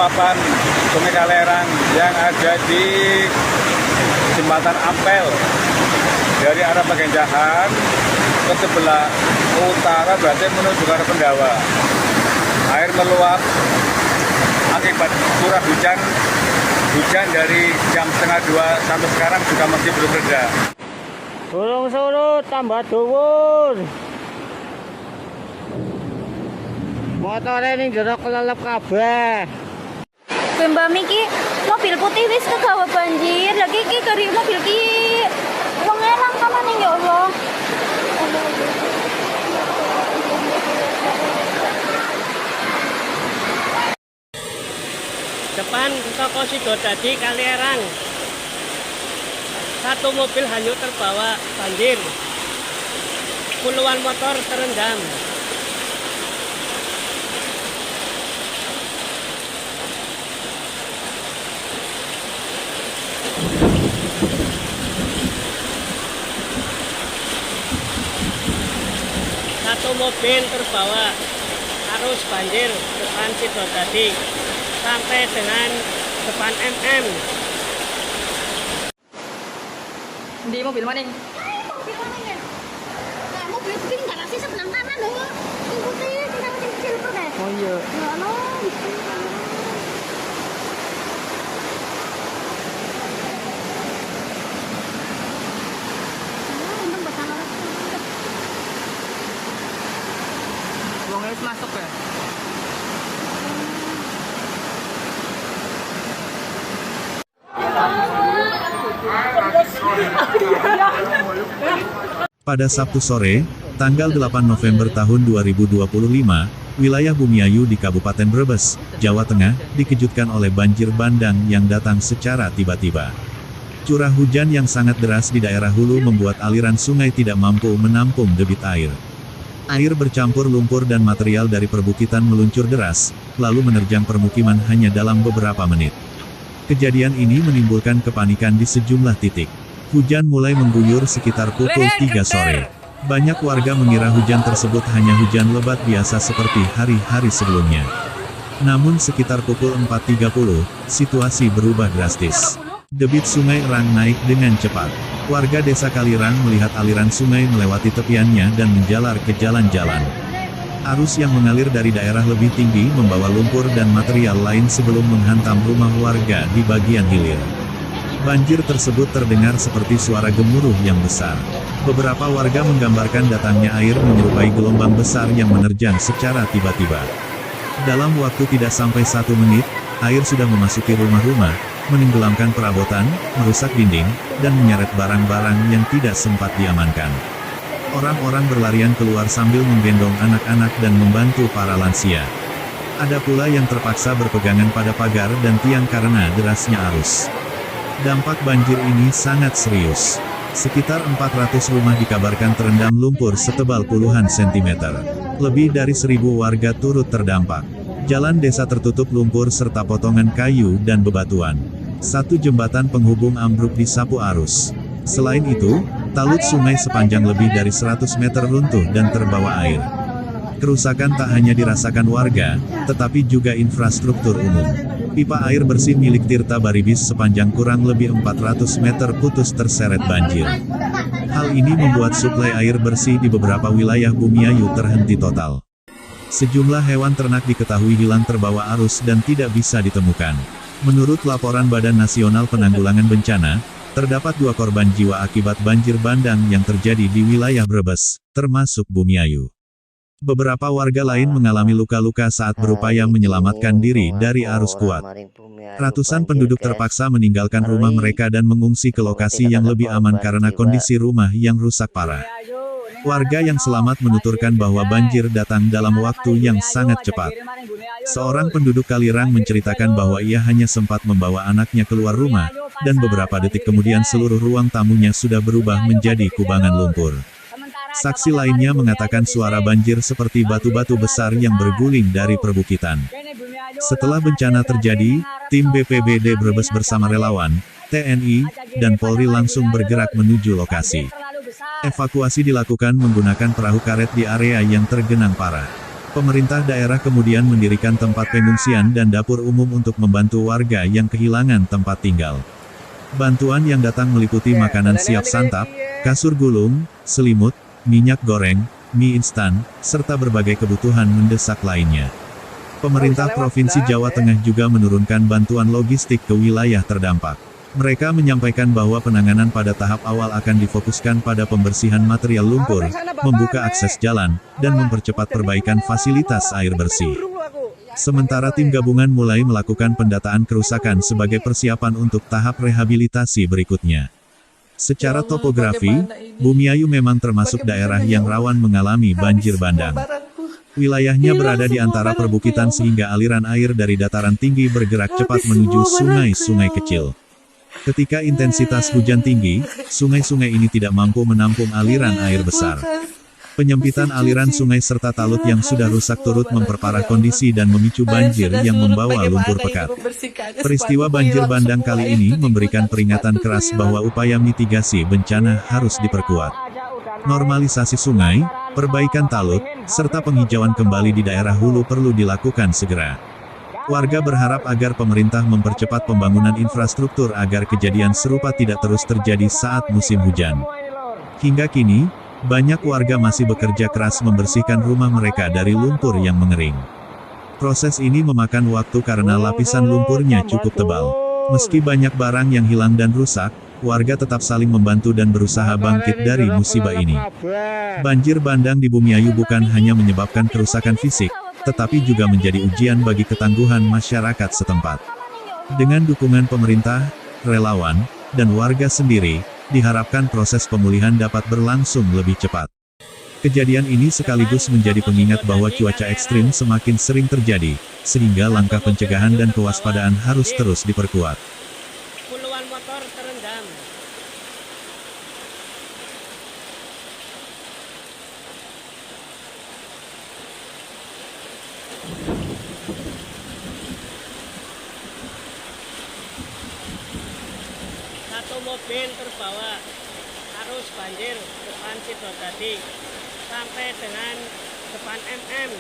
luapan Sungai Kalerang yang ada di Jembatan Ampel dari arah Pegenjahan ke sebelah utara, berarti menuju ke arah Pendawa. Air meluap akibat curah hujan dari jam setengah 2 sampai sekarang juga masih belum reda. Burung surut tambah dhuwur. Motore ning jero kelelep kabeh. Mbak Miki, mobil putih wis kegawa banjir. Lagi iki dari mobil ki wong elang kamane ya Allah. Depan toko Sidodadi Kalerang. Satu mobil hanyut terbawa banjir. Puluhan motor terendam. Satu mobil terbawa arus banjir depan Sidodadi sampai dengan depan MM. Di mobil maning. Mobil maning ya. Nah, mobil putih enggak nasi sebelah kanan lho. Yang putih tinggal yang kecil tuh deh. Oh iya. Ya Allah. Wongnya wis masuk ya. Pada Sabtu sore, tanggal 8 November tahun 2025, wilayah Bumiayu di Kabupaten Brebes, Jawa Tengah, dikejutkan oleh banjir bandang yang datang secara tiba-tiba. Curah hujan yang sangat deras di daerah hulu membuat aliran sungai tidak mampu menampung debit air. Air bercampur lumpur dan material dari perbukitan meluncur deras, lalu menerjang permukiman hanya dalam beberapa menit. Kejadian ini menimbulkan kepanikan di sejumlah titik. Hujan mulai mengguyur sekitar pukul 3 sore. Banyak warga mengira hujan tersebut hanya hujan lebat biasa seperti hari-hari sebelumnya. Namun sekitar pukul 4.30, situasi berubah drastis. Debit sungai Rang naik dengan cepat. Warga desa Kalirang melihat aliran sungai melewati tepiannya dan menjalar ke jalan-jalan. Arus yang mengalir dari daerah lebih tinggi membawa lumpur dan material lain sebelum menghantam rumah warga di bagian hilir. Banjir tersebut terdengar seperti suara gemuruh yang besar. Beberapa warga menggambarkan datangnya air menyerupai gelombang besar yang menerjang secara tiba-tiba. Dalam waktu tidak sampai 1 menit, air sudah memasuki rumah-rumah, menenggelamkan perabotan, merusak dinding, dan menyeret barang-barang yang tidak sempat diamankan. Orang-orang berlarian keluar sambil menggendong anak-anak dan membantu para lansia. Ada pula yang terpaksa berpegangan pada pagar dan tiang karena derasnya arus. Dampak banjir ini sangat serius. Sekitar 400 rumah dikabarkan terendam lumpur setebal puluhan sentimeter. Lebih dari 1.000 warga turut terdampak. Jalan desa tertutup lumpur serta potongan kayu dan bebatuan. Satu jembatan penghubung ambruk disapu arus. Selain itu, talut sungai sepanjang lebih dari 100 meter runtuh dan terbawa air. Kerusakan tak hanya dirasakan warga, tetapi juga infrastruktur umum. Pipa air bersih milik Tirta Baribis sepanjang kurang lebih 400 meter putus terseret banjir. Hal ini membuat suplai air bersih di beberapa wilayah Bumiayu terhenti total. Sejumlah hewan ternak diketahui hilang terbawa arus dan tidak bisa ditemukan. Menurut laporan Badan Nasional Penanggulangan Bencana, terdapat 2 korban jiwa akibat banjir bandang yang terjadi di wilayah Brebes, termasuk Bumiayu. Beberapa warga lain mengalami luka-luka saat berupaya menyelamatkan diri dari arus kuat. Ratusan penduduk terpaksa meninggalkan rumah mereka dan mengungsi ke lokasi yang lebih aman karena kondisi rumah yang rusak parah. Warga yang selamat menuturkan bahwa banjir datang dalam waktu yang sangat cepat. Seorang penduduk Kalirang menceritakan bahwa ia hanya sempat membawa anaknya keluar rumah, dan beberapa detik kemudian seluruh ruang tamunya sudah berubah menjadi kubangan lumpur. Saksi lainnya mengatakan suara banjir seperti batu-batu besar yang berguling dari perbukitan. Setelah bencana terjadi, tim BPBD Brebes bersama relawan, TNI, dan Polri langsung bergerak menuju lokasi. Evakuasi dilakukan menggunakan perahu karet di area yang tergenang parah. Pemerintah daerah kemudian mendirikan tempat pengungsian dan dapur umum untuk membantu warga yang kehilangan tempat tinggal. Bantuan yang datang meliputi makanan siap santap, kasur gulung, selimut, minyak goreng, mie instan, serta berbagai kebutuhan mendesak lainnya. Pemerintah Provinsi Jawa Tengah juga menurunkan bantuan logistik ke wilayah terdampak. Mereka menyampaikan bahwa penanganan pada tahap awal akan difokuskan pada pembersihan material lumpur, membuka akses jalan, dan mempercepat perbaikan fasilitas air bersih. Sementara tim gabungan mulai melakukan pendataan kerusakan sebagai persiapan untuk tahap rehabilitasi berikutnya. Secara topografi, Bumiayu memang termasuk daerah yang rawan mengalami banjir bandang. Wilayahnya berada di antara perbukitan sehingga aliran air dari dataran tinggi bergerak cepat menuju sungai-sungai kecil. Ketika intensitas hujan tinggi, sungai-sungai ini tidak mampu menampung aliran air besar. Penyempitan aliran sungai serta talut yang sudah rusak turut memperparah kondisi dan memicu banjir yang membawa lumpur pekat. Peristiwa banjir bandang kali ini memberikan peringatan keras bahwa upaya mitigasi bencana harus diperkuat. Normalisasi sungai, perbaikan talut, serta penghijauan kembali di daerah hulu perlu dilakukan segera. Warga berharap agar pemerintah mempercepat pembangunan infrastruktur agar kejadian serupa tidak terus terjadi saat musim hujan. Hingga kini, banyak warga masih bekerja keras membersihkan rumah mereka dari lumpur yang mengering. Proses ini memakan waktu karena lapisan lumpurnya cukup tebal. Meski banyak barang yang hilang dan rusak, warga tetap saling membantu dan berusaha bangkit dari musibah ini. Banjir bandang di Bumiayu bukan hanya menyebabkan kerusakan fisik, tetapi juga menjadi ujian bagi ketangguhan masyarakat setempat. Dengan dukungan pemerintah, relawan, dan warga sendiri, diharapkan proses pemulihan dapat berlangsung lebih cepat. Kejadian ini sekaligus menjadi pengingat bahwa cuaca ekstrim semakin sering terjadi, sehingga langkah pencegahan dan kewaspadaan harus terus diperkuat. Puluhan motor terendam. Satu mobil terbawa arus banjir depan Sidodadi sampai dengan depan MM.